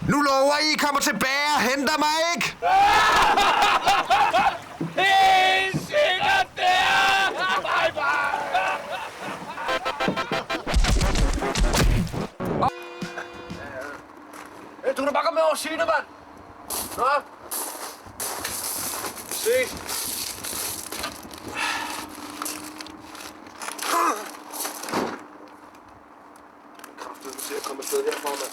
Nu lover I kommer tilbage og henter mig, ikke? Helt sikkert der! Du kan bare komme med over og sige det, mand. Nå? Se. Kraftigt, du ser at komme afsted herfra, mand.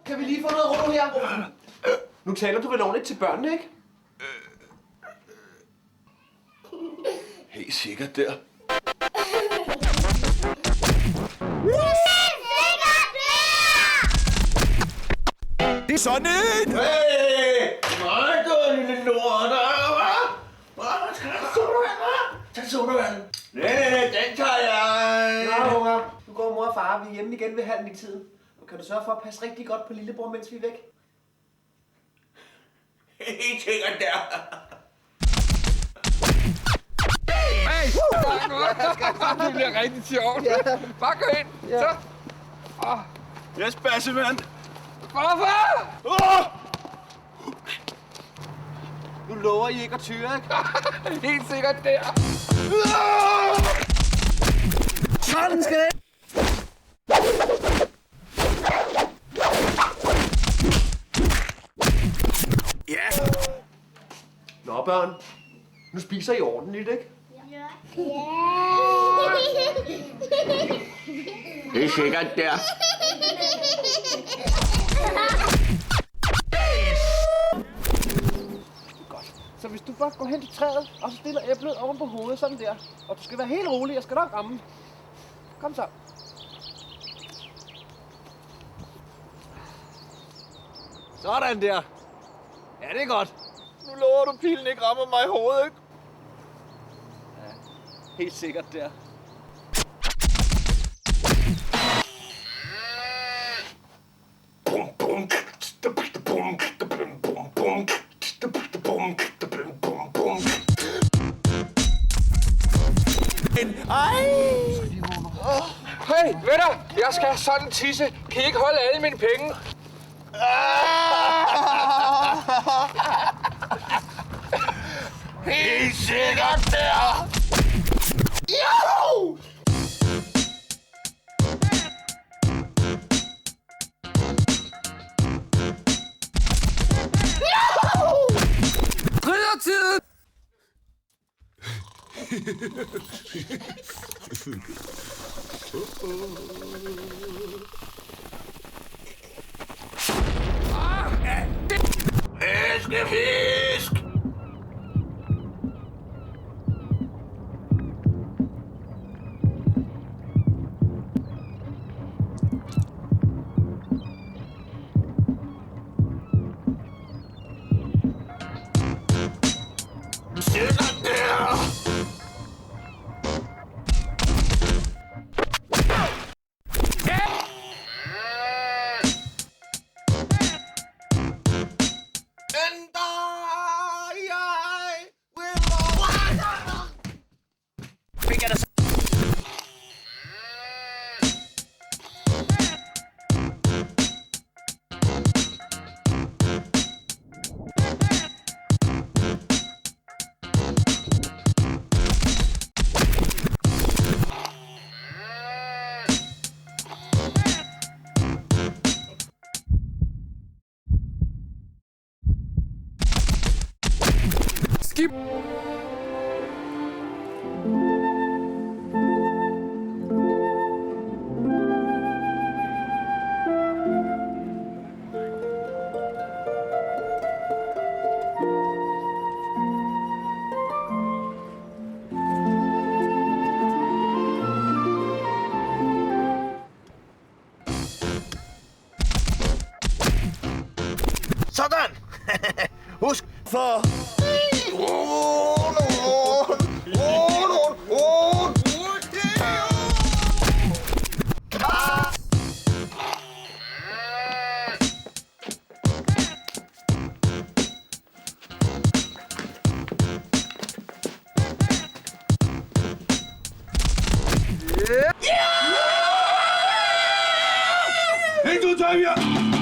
Kan vi lige få noget ro her? Nu taler du vel ordentligt til børnene, ikke? Helt sikkert der. Det er sådan en! Hey! Nej, du lille lort, hvad skal der sodavand, hva'? Tag sodavand. Nej, den tager jeg. Nå, unger. Nu går mor og far. Vi er hjemme igen ved 8:30. Og kan du sørge for at passe rigtig godt på lillebror, mens vi er væk? Helt sikkert der. Hey! Det bliver rigtig sjovt. Bare gå ind. Så. Yes, bassemand. Farfar! Nu lover I ikke at tyre, ikke? Helt sikkert der. Sådan skal det! Ja! Nå, børn. Nu spiser I ordentligt, ikke? Det er sikkert der. Så hvis du bare går hen til træet, og så stiller æblet oven på hovedet, sådan der. Og du skal være helt rolig, jeg skal nok ramme. Kom så. Sådan der. Ja, det er godt. Nu lover du, pilen ikke rammer mig i hovedet, ikke? Helt sikkert der. Bum, bum, bum, bum, bum, bum. Hey, venner! Jeg skal have sådan en tisse. Kan I ikke holde alle mine penge? Helt sikkert der. Jo! Riddertiden! Fiskefisk! Sikkert der! Skip! Sådan! Husk for... Ikke du, Tøjbjerg!